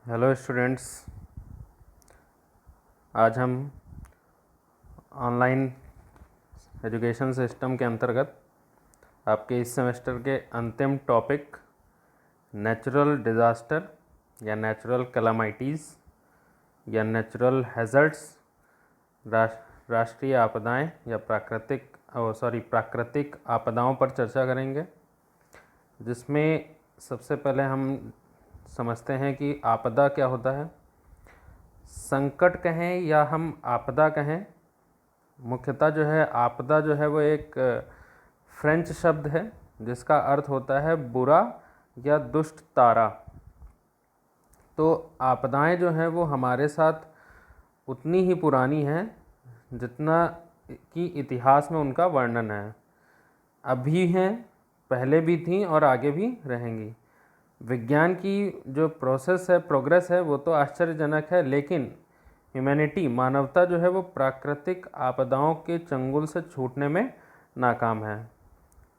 Hello students. आज हम online education system के अंतर्गत आपके इस सेमेस्टर के अंतिम टॉपिक नेचुरल डिज़ास्टर या नेचुरल कैलामिटीज़ या नेचुरल हैज़र्ड्स राष्ट्रीय आपदाएं या प्राकृतिक आपदाओं पर चर्चा करेंगे, जिसमें सबसे पहले हम समझते हैं कि आपदा क्या होता है। संकट कहें या हम आपदा कहें, मुख्यतः जो है आपदा जो है वो एक फ्रेंच शब्द है जिसका अर्थ होता है बुरा या दुष्ट तारा। तो आपदाएं जो हैं वो हमारे साथ उतनी ही पुरानी हैं जितना कि इतिहास में उनका वर्णन है। अभी हैं, पहले भी थीं और आगे भी रहेंगी। विज्ञान की जो प्रोग्रेस है वो तो आश्चर्यजनक है, लेकिन ह्यूमैनिटी मानवता जो है वो प्राकृतिक आपदाओं के चंगुल से छूटने में नाकाम है,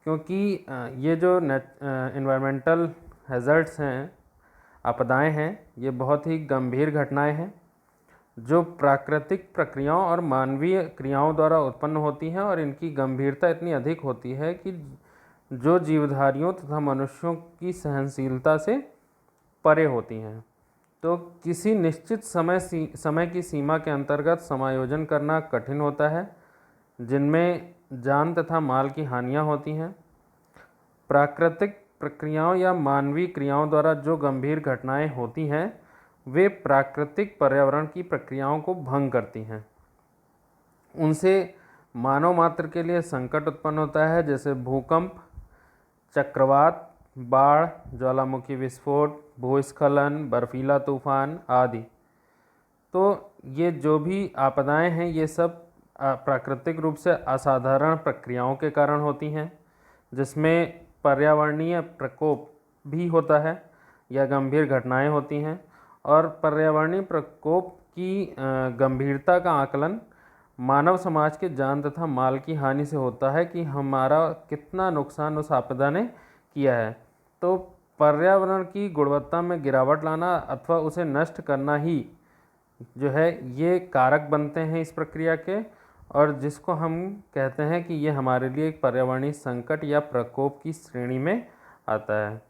क्योंकि ये जो इन्वायरमेंटल हैज़र्ड्स हैं, आपदाएं हैं, ये बहुत ही गंभीर घटनाएं हैं जो प्राकृतिक प्रक्रियाओं और मानवीय क्रियाओं द्वारा उत्पन्न होती हैं, और इनकी गंभीरता इतनी अधिक होती है कि जो जीवधारियों तथा मनुष्यों की सहनशीलता से परे होती हैं। तो किसी निश्चित समय की सीमा के अंतर्गत समायोजन करना कठिन होता है, जिनमें जान तथा माल की हानियां होती हैं। प्राकृतिक प्रक्रियाओं या मानवीय क्रियाओं द्वारा जो गंभीर घटनाएं होती हैं वे प्राकृतिक पर्यावरण की प्रक्रियाओं को भंग करती हैं। उनसे मानव मात्र के लिए संकट उत्पन्न होता है, जैसे भूकंप, चक्रवात, बाढ़, ज्वालामुखी विस्फोट, भूस्खलन, बर्फीला तूफान आदि। तो ये जो भी आपदाएं हैं ये सब प्राकृतिक रूप से असाधारण प्रक्रियाओं के कारण होती हैं, जिसमें पर्यावरणीय प्रकोप भी होता है या गंभीर घटनाएं होती हैं। और पर्यावरणीय प्रकोप की गंभीरता का आकलन मानव समाज के जान तथा माल की हानि से होता है कि हमारा कितना नुकसान उस आपदा ने किया है। तो पर्यावरण की गुणवत्ता में गिरावट लाना अथवा उसे नष्ट करना ही जो है ये कारक बनते हैं इस प्रक्रिया के, और जिसको हम कहते हैं कि ये हमारे लिए एक पर्यावरणीय संकट या प्रकोप की श्रेणी में आता है।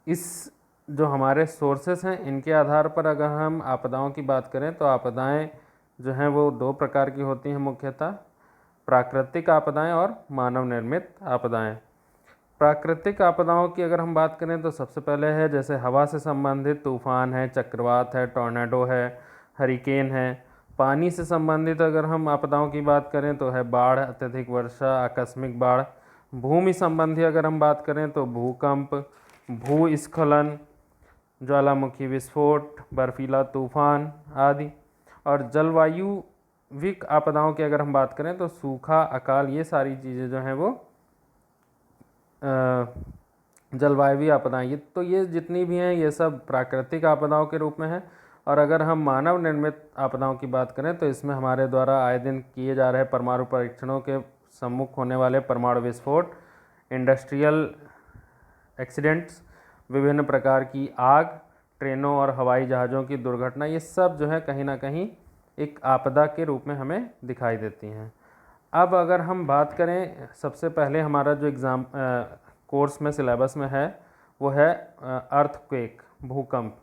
इस जो हमारे सोर्सेस हैं इनके आधार पर अगर हम आपदाओं की बात करें तो आपदाएं जो हैं वो दो प्रकार की होती हैं, मुख्यतः प्राकृतिक आपदाएं और मानव निर्मित आपदाएं। प्राकृतिक आपदाओं की अगर हम बात करें तो सबसे पहले है जैसे हवा से संबंधित तूफान है, चक्रवात है, टॉर्नेडो है, हरिकेन है। पानी से संबंधित अगर हम आपदाओं की बात करें तो है बाढ़, अत्यधिक वर्षा, आकस्मिक बाढ़। भूमि संबंधी अगर हम बात करें तो भूकंप, भूस्खलन, ज्वालामुखी विस्फोट, बर्फीला तूफान आदि। और जलवायुविक आपदाओं की अगर हम बात करें तो सूखा, अकाल, ये सारी चीज़ें जो हैं वो जलवायु आपदाएं। ये जितनी भी हैं ये सब प्राकृतिक आपदाओं के रूप में हैं। और अगर हम मानव निर्मित आपदाओं की बात करें तो इसमें हमारे द्वारा आए दिन किए जा रहे परमाणु परीक्षणों के सम्मुख होने वाले परमाणु विस्फोट, इंडस्ट्रियल एक्सीडेंट्स, विभिन्न प्रकार की आग, ट्रेनों और हवाई जहाज़ों की दुर्घटना, ये सब जो है कहीं ना कहीं एक आपदा के रूप में हमें दिखाई देती हैं। अब अगर हम बात करें, सबसे पहले हमारा जो कोर्स में सिलेबस में है वो है अर्थक्वेक, भूकंप।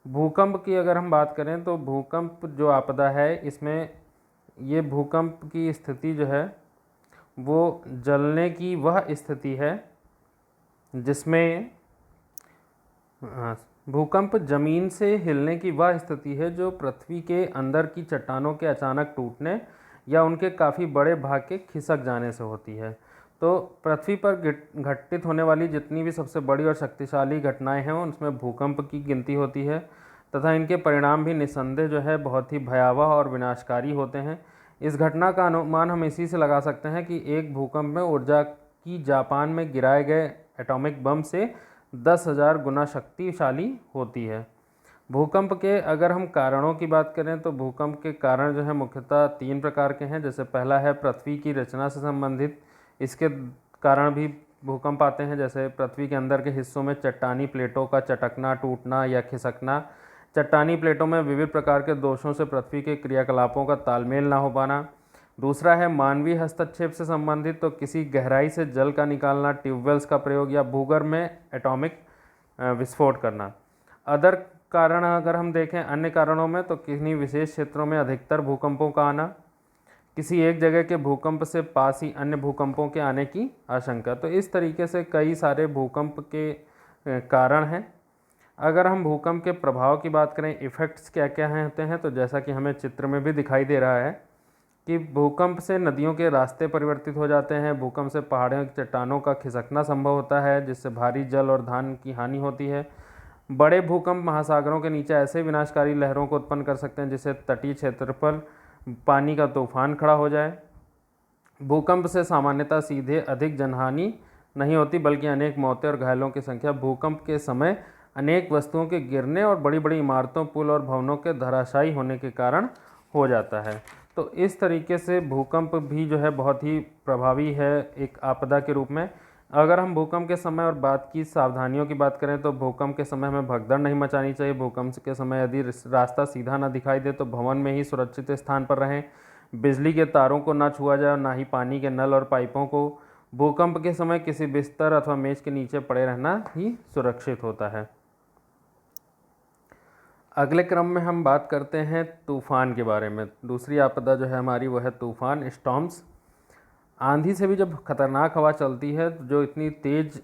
भूकंप की अगर हम बात करें तो भूकंप जो आपदा है इसमें ये भूकंप की स्थिति जो है वो जलने की वह स्थिति है जिसमें भूकंप जमीन से हिलने की वह स्थिति है जो पृथ्वी के अंदर की चट्टानों के अचानक टूटने या उनके काफ़ी बड़े भाग के खिसक जाने से होती है। तो पृथ्वी पर घटित होने वाली जितनी भी सबसे बड़ी और शक्तिशाली घटनाएं हैं उनमें भूकंप की गिनती होती है, तथा इनके परिणाम भी निस्संदेह जो है बहुत ही भयावह और विनाशकारी होते हैं। इस घटना का अनुमान हम इसी से लगा सकते हैं कि एक भूकंप में ऊर्जा की जापान में गिराए गए एटॉमिक बम से 10,000 गुना शक्तिशाली होती है। भूकंप के अगर हम कारणों की बात करें तो भूकंप के कारण जो है मुख्यतः 3 प्रकार के हैं। जैसे पहला है पृथ्वी की रचना से संबंधित, इसके कारण भी भूकंप आते हैं, जैसे पृथ्वी के अंदर के हिस्सों में चट्टानी प्लेटों का चटकना, टूटना या खिसकना। चट्टानी प्लेटों में विविध प्रकार के दोषों से पृथ्वी के क्रियाकलापों का तालमेल ना हो पाना। दूसरा है मानवीय हस्तक्षेप से संबंधित, तो किसी गहराई से जल का निकालना, ट्यूबवेल्स का प्रयोग या भूगर्भ में एटॉमिक विस्फोट करना। अदर कारण अगर हम देखें अन्य कारणों में, तो किन्हीं विशेष क्षेत्रों में अधिकतर भूकंपों का आना, किसी एक जगह के भूकंप से पास ही अन्य भूकंपों के आने की आशंका। तो इस तरीके से कई सारे भूकंप के कारण हैं। अगर हम भूकंप के प्रभाव की बात करें, इफ़ेक्ट्स क्या क्या होते हैं, तो जैसा कि हमें चित्र में भी दिखाई दे रहा है कि भूकंप से नदियों के रास्ते परिवर्तित हो जाते हैं। भूकंप से पहाड़ों की चट्टानों का खिसकना संभव होता है, जिससे भारी जल और धान की हानि होती है। बड़े भूकंप महासागरों के नीचे ऐसे विनाशकारी लहरों को उत्पन्न कर सकते हैं जिससे तटीय क्षेत्र पर पानी का तूफान खड़ा हो जाए। भूकंप से सामान्यतः सीधे अधिक जनहानि नहीं होती, बल्कि अनेक मौतें और घायलों की संख्या भूकंप के समय अनेक वस्तुओं के गिरने और बड़ी बड़ी इमारतों, पुल और भवनों के धराशायी होने के कारण हो जाता है। तो इस तरीके से भूकंप भी जो है बहुत ही प्रभावी है एक आपदा के रूप में। अगर हम भूकंप के समय और बात की सावधानियों की बात करें, तो भूकंप के समय हमें भगदड़ नहीं मचानी चाहिए। भूकंप के समय यदि रास्ता सीधा ना दिखाई दे तो भवन में ही सुरक्षित स्थान पर रहें। बिजली के तारों को ना छुआ जाए और ना ही पानी के नल और पाइपों को। भूकंप के समय किसी बिस्तर अथवा मेज के नीचे पड़े रहना ही सुरक्षित होता है। अगले क्रम में हम बात करते हैं तूफान के बारे में। दूसरी आपदा जो है हमारी वो है तूफान, स्टॉर्म्स। आंधी से भी जब खतरनाक हवा चलती है, जो इतनी तेज़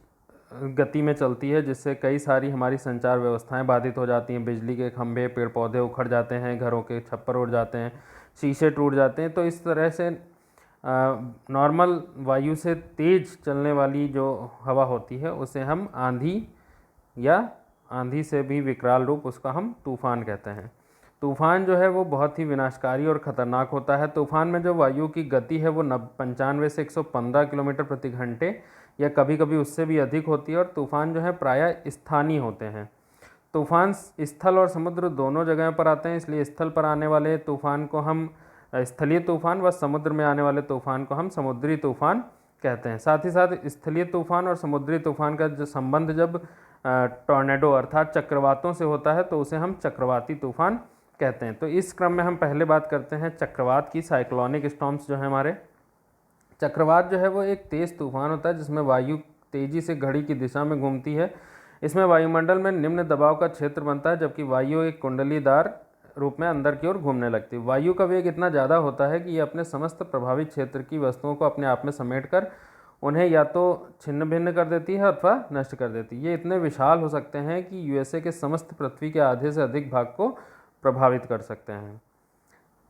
गति में चलती है जिससे कई सारी हमारी संचार व्यवस्थाएं बाधित हो जाती हैं। बिजली के खंभे, पेड़ पौधे उखड़ जाते हैं, घरों के छप्पर उड़ जाते हैं, शीशे टूट जाते हैं। तो इस तरह से नॉर्मल वायु से तेज़ चलने वाली जो हवा होती है उसे हम आंधी या आंधी से भी विकराल रूप उसका हम तूफान कहते हैं। तूफान जो है वो बहुत ही विनाशकारी और ख़तरनाक होता है। तूफान में जो वायु की गति है वो 95 से 115 किलोमीटर प्रति घंटे या कभी कभी उससे भी अधिक होती है। और तूफान जो है प्रायः स्थानीय होते हैं। तूफान स्थल और समुद्र दोनों जगह पर आते हैं, इसलिए स्थल पर आने वाले तूफान को हम स्थलीय तूफान व समुद्र में आने वाले तूफान को हम समुद्री तूफान कहते हैं। साथ ही साथ स्थलीय तूफान और समुद्री तूफान का जो संबंध जब टॉर्नेडो अर्थात चक्रवातों से होता है तो उसे हम चक्रवाती तूफान कहते हैं। तो इस क्रम में हम पहले बात करते हैं चक्रवात की। साइक्लोनिक स्टॉर्म्स जो है हमारे, चक्रवात जो है वो एक तेज़ तूफान होता है जिसमें वायु तेज़ी से घड़ी की दिशा में घूमती है। इसमें वायुमंडल में निम्न दबाव का क्षेत्र बनता है, जबकि वायु एक कुंडलीदार रूप में अंदर की ओर घूमने लगती है। वायु का वेग इतना ज़्यादा होता है कि ये अपने समस्त प्रभावित क्षेत्र की वस्तुओं को अपने आप में समेटकर उन्हें या तो छिन्न भिन्न कर देती है अथवा नष्ट कर देती है। ये इतने विशाल हो सकते हैं कि यूएसए के समस्त पृथ्वी के आधे से अधिक भाग को प्रभावित कर सकते हैं।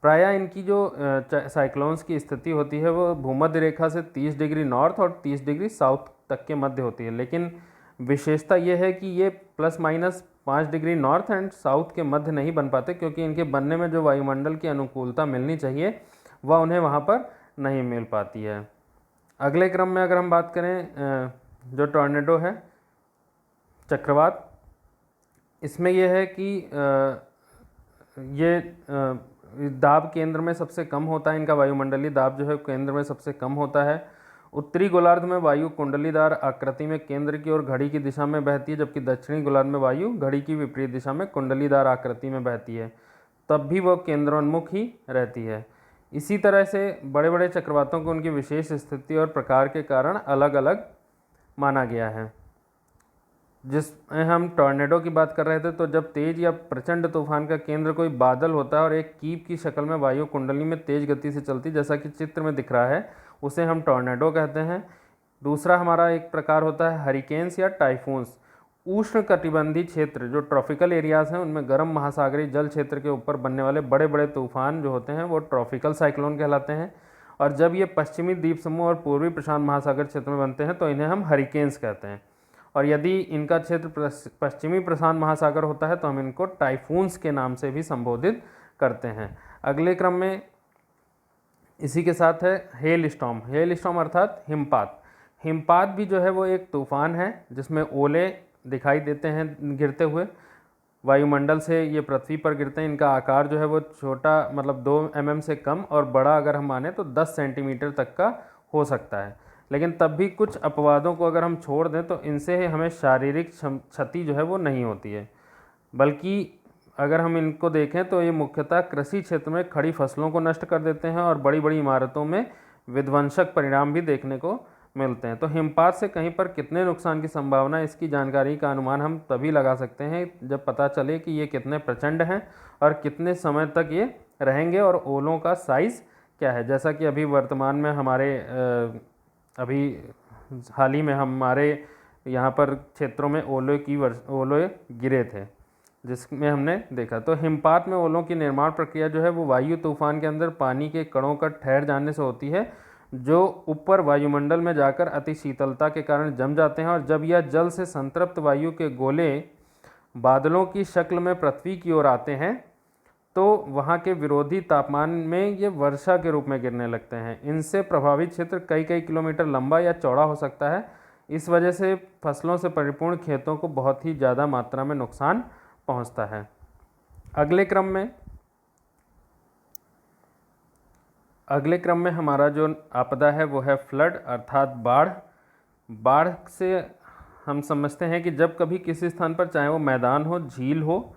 प्रायः इनकी जो साइक्लोन्स की स्थिति होती है वो भूमध्य रेखा से 30 डिग्री नॉर्थ और 30 डिग्री साउथ तक के मध्य होती है, लेकिन विशेषता ये है कि ये ±5 डिग्री नॉर्थ एंड साउथ के मध्य नहीं बन पाते, क्योंकि इनके बनने में जो वायुमंडल की अनुकूलता मिलनी चाहिए वह उन्हें वहाँ पर नहीं मिल पाती है। अगले क्रम में अगर हम बात करें जो टॉर्नेडो है, चक्रवात, इसमें यह है कि ये दाब केंद्र में सबसे कम होता है। इनका वायुमंडलीय दाब जो है केंद्र में सबसे कम होता है। उत्तरी गोलार्ध में वायु कुंडलीदार आकृति में केंद्र की ओर घड़ी की दिशा में बहती है, जबकि दक्षिणी गोलार्ध में वायु घड़ी की विपरीत दिशा में कुंडलीदार आकृति में बहती है, तब भी वह केंद्रोन्मुख ही रहती है। इसी तरह से बड़े बड़े चक्रवातों को उनकी विशेष स्थिति और प्रकार के कारण अलग अलग माना गया है। जिसमें हम टॉर्नेडो की बात कर रहे थे, तो जब तेज या प्रचंड तूफान का केंद्र कोई बादल होता है और एक कीप की शक्ल में वायु कुंडली में तेज गति से चलती, जैसा कि चित्र में दिख रहा है, उसे हम टॉर्नेडो कहते हैं। दूसरा हमारा एक प्रकार होता है हरिकेन्स या टाइफून्स। उष्ण कटिबंधीय क्षेत्र जो ट्रॉपिकल एरियाज हैं उनमें गर्म महासागरीय जल क्षेत्र के ऊपर बनने वाले बड़े बड़े तूफान जो होते हैं वो ट्रॉपिकल साइक्लोन कहलाते हैं। और जब ये पश्चिमी द्वीप समूह और पूर्वी प्रशांत महासागर क्षेत्र में बनते हैं तो इन्हें हम हरिकेन्स कहते हैं। और यदि इनका क्षेत्र पश्चिमी प्रशांत महासागर होता है तो हम इनको टाइफून्स के नाम से भी संबोधित करते हैं। अगले क्रम में इसी के साथ है हेल स्टॉर्म। हेल स्टॉर्म अर्थात हिमपात। हिमपात भी जो है वो एक तूफान है जिसमें ओले दिखाई देते हैं गिरते हुए वायुमंडल से, ये पृथ्वी पर गिरते हैं। इनका आकार जो है वो छोटा मतलब 2 mm से कम और बड़ा अगर हम माने तो 10 सेंटीमीटर तक का हो सकता है। लेकिन तब भी कुछ अपवादों को अगर हम छोड़ दें तो इनसे हमें शारीरिक क्षति जो है वो नहीं होती है, बल्कि अगर हम इनको देखें तो ये मुख्यतः कृषि क्षेत्र में खड़ी फसलों को नष्ट कर देते हैं और बड़ी बड़ी इमारतों में विध्वंसक परिणाम भी देखने को मिलते हैं। तो हिमपात से कहीं पर कितने नुकसान की संभावना है, इसकी जानकारी का अनुमान हम तभी लगा सकते हैं जब पता चले कि ये कितने प्रचंड हैं और कितने समय तक ये रहेंगे और ओलों का साइज़ क्या है। जैसा कि अभी वर्तमान में हमारे अभी हाल ही में हमारे यहाँ पर क्षेत्रों में ओले गिरे थे, जिसमें हमने देखा। तो हिमपात में ओलों की निर्माण प्रक्रिया जो है वो वायु तूफान के अंदर पानी के कणों का ठहर जाने से होती है, जो ऊपर वायुमंडल में जाकर अति शीतलता के कारण जम जाते हैं, और जब यह जल से संतृप्त वायु के गोले बादलों की शक्ल में पृथ्वी की ओर आते हैं तो वहाँ के विरोधी तापमान में ये वर्षा के रूप में गिरने लगते हैं। इनसे प्रभावित क्षेत्र कई कई किलोमीटर लंबा या चौड़ा हो सकता है। इस वजह से फसलों से परिपूर्ण खेतों को बहुत ही ज़्यादा मात्रा में नुकसान पहुँचता है। अगले क्रम में हमारा जो आपदा है वो है फ्लड अर्थात बाढ़। बाढ़ से हम समझते हैं कि जब कभी किसी स्थान पर, चाहे वो मैदान हो, झील हो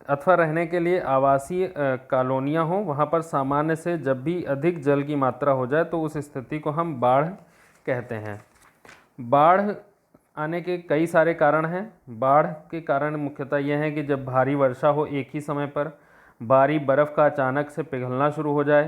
अथवा रहने के लिए आवासीय कॉलोनियाँ हों, वहाँ पर सामान्य से जब भी अधिक जल की मात्रा हो जाए तो उस स्थिति को हम बाढ़ कहते हैं। बाढ़ आने के कई सारे कारण हैं। बाढ़ के कारण मुख्यतः यह है कि जब भारी वर्षा हो एक ही समय पर, भारी बर्फ़ का अचानक से पिघलना शुरू हो जाए,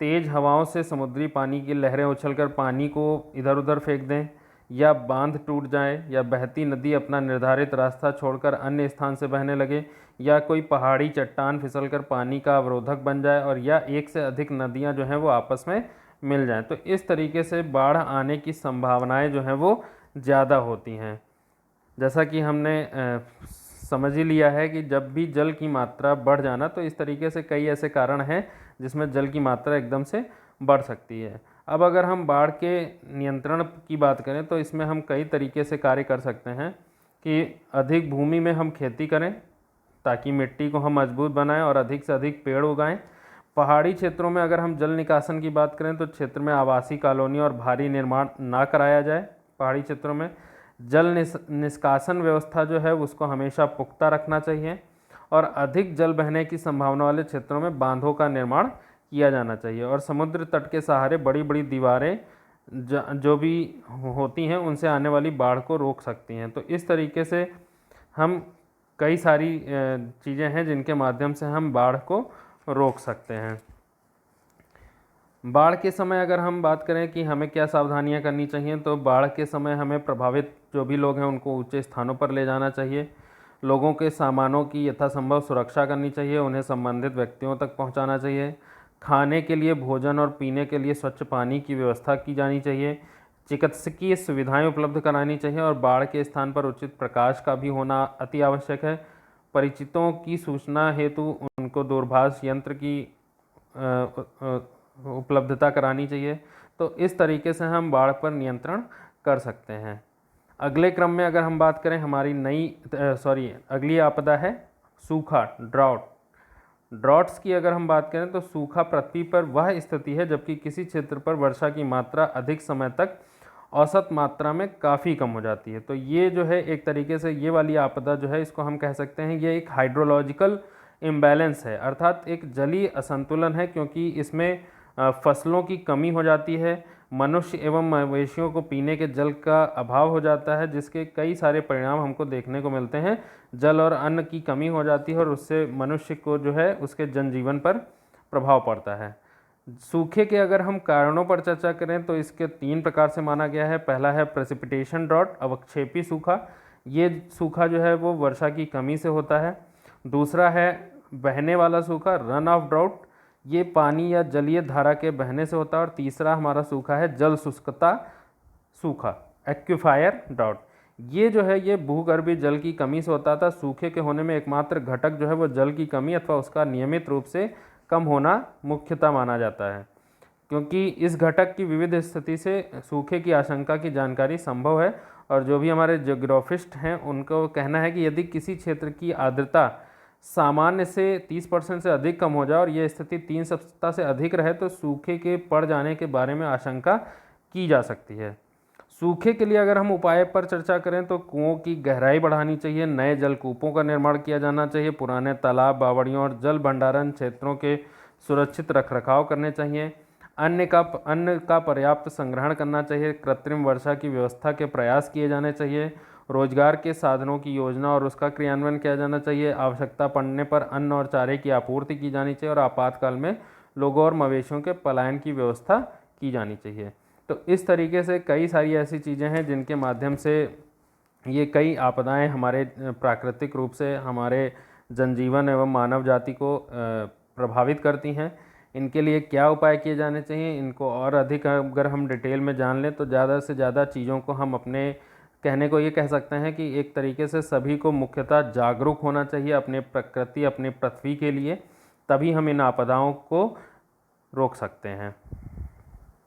तेज़ हवाओं से समुद्री पानी की लहरें उछलकर पानी को इधर उधर फेंक दें, या बांध टूट जाए, या बहती नदी अपना निर्धारित रास्ता छोड़कर अन्य स्थान से बहने लगे, या कोई पहाड़ी चट्टान फिसलकर पानी का अवरोधक बन जाए, और या एक से अधिक नदियां जो हैं वो आपस में मिल जाएं। तो इस तरीके से बाढ़ आने की संभावनाएं जो हैं वो ज़्यादा होती हैं। जैसा कि हमने समझ ही लिया है कि जब भी जल की मात्रा बढ़ जाना, तो इस तरीके से कई ऐसे कारण हैं जिसमें जल की मात्रा एकदम से बढ़ सकती है। अब अगर हम बाढ़ के नियंत्रण की बात करें तो इसमें हम कई तरीके से कार्य कर सकते हैं कि अधिक भूमि में हम खेती करें ताकि मिट्टी को हम मजबूत बनाएं और अधिक से अधिक पेड़ उगाएं। पहाड़ी क्षेत्रों में अगर हम जल निकासन की बात करें तो क्षेत्र में आवासीय कॉलोनी और भारी निर्माण ना कराया जाए। पहाड़ी क्षेत्रों में जल निष्कासन व्यवस्था जो है उसको हमेशा पुख्ता रखना चाहिए, और अधिक जल बहने की संभावना वाले क्षेत्रों में बांधों का निर्माण किया जाना चाहिए, और समुद्र तट के सहारे बड़ी बड़ी दीवारें जो भी होती हैं उनसे आने वाली बाढ़ को रोक सकती हैं। तो इस तरीके से हम कई सारी चीज़ें हैं जिनके माध्यम से हम बाढ़ को रोक सकते हैं। बाढ़ के समय अगर हम बात करें कि हमें क्या सावधानियां करनी चाहिए, तो बाढ़ के समय हमें प्रभावित जो भी लोग हैं उनको ऊंचे स्थानों पर ले जाना चाहिए। लोगों के सामानों की यथासंभव सुरक्षा करनी चाहिए, उन्हें संबंधित व्यक्तियों तक पहुंचाना चाहिए। खाने के लिए भोजन और पीने के लिए स्वच्छ पानी की व्यवस्था की जानी चाहिए। चिकित्सकीय सुविधाएं उपलब्ध करानी चाहिए, और बाढ़ के स्थान पर उचित प्रकाश का भी होना अति आवश्यक है। परिचितों की सूचना हेतु उनको दूरभाष यंत्र की उपलब्धता करानी चाहिए। तो इस तरीके से हम बाढ़ पर नियंत्रण कर सकते हैं। अगले क्रम में अगर हम बात करें हमारी अगली आपदा है सूखा, ड्रॉट्स की अगर हम बात करें तो सूखा पृथ्वी पर वह स्थिति है जबकि किसी क्षेत्र पर वर्षा की मात्रा अधिक समय तक औसत मात्रा में काफ़ी कम हो जाती है। तो ये जो है एक तरीके से ये वाली आपदा जो है इसको हम कह सकते हैं ये एक हाइड्रोलॉजिकल इम्बैलेंस है, अर्थात एक जलीय असंतुलन है, क्योंकि इसमें फसलों की कमी हो जाती है, मनुष्य एवं मवेशियों को पीने के जल का अभाव हो जाता है, जिसके कई सारे परिणाम हमको देखने को मिलते हैं। जल और अन्न की कमी हो जाती है और उससे मनुष्य को जो है उसके जनजीवन पर प्रभाव पड़ता है। सूखे के अगर हम कारणों पर चर्चा करें तो इसके 3 प्रकार से माना गया है। पहला है प्रेसिपिटेशन ड्रॉट, अवक्षेपी सूखा। ये सूखा जो है वो वर्षा की कमी से होता है। दूसरा है बहने वाला सूखा, रन ऑफ ड्राउट, ये पानी या जलीय धारा के बहने से होता है। और तीसरा हमारा सूखा है जल शुष्कता सूखा, एक्विफायर ड्राउट। ये जो है ये भूगर्भीय जल की कमी से होता था। सूखे के होने में एकमात्र घटक जो है वो जल की कमी अथवा उसका नियमित रूप से कम होना मुख्यतः माना जाता है, क्योंकि इस घटक की विविध स्थिति से सूखे की आशंका की जानकारी संभव है। और जो भी हमारे जियोग्राफिस्ट हैं उनको कहना है कि यदि किसी क्षेत्र की आर्द्रता सामान्य से 30% से अधिक कम हो जाए और यह स्थिति 3 सप्ताह से अधिक रहे तो सूखे के पड़ जाने के बारे में आशंका की जा सकती है। सूखे के लिए अगर हम उपाय पर चर्चा करें तो कुओं की गहराई बढ़ानी चाहिए, नए जलकूपों का निर्माण किया जाना चाहिए, पुराने तालाब, बावड़ियों और जल भंडारण क्षेत्रों के सुरक्षित रखरखाव करने चाहिए, अन्न का पर्याप्त संग्रहण करना चाहिए, कृत्रिम वर्षा की व्यवस्था के प्रयास किए जाने चाहिए, रोजगार के साधनों की योजना और उसका क्रियान्वयन किया जाना चाहिए, आवश्यकता पड़ने पर अन्न और चारे की आपूर्ति की जानी चाहिए और आपातकाल में लोगों और मवेशियों के पलायन की व्यवस्था की जानी चाहिए। तो इस तरीके से कई सारी ऐसी चीज़ें हैं जिनके माध्यम से ये कई आपदाएं हमारे प्राकृतिक रूप से हमारे जनजीवन एवं मानव जाति को प्रभावित करती हैं। इनके लिए क्या उपाय किए जाने चाहिए, इनको और अधिक अगर हम डिटेल में जान लें तो ज़्यादा से ज़्यादा चीज़ों को हम अपने कहने को ये कह सकते हैं कि एक तरीके से सभी को मुख्यतः जागरूक होना चाहिए अपने प्रकृति, अपनी पृथ्वी के लिए, तभी हम इन आपदाओं को रोक सकते हैं।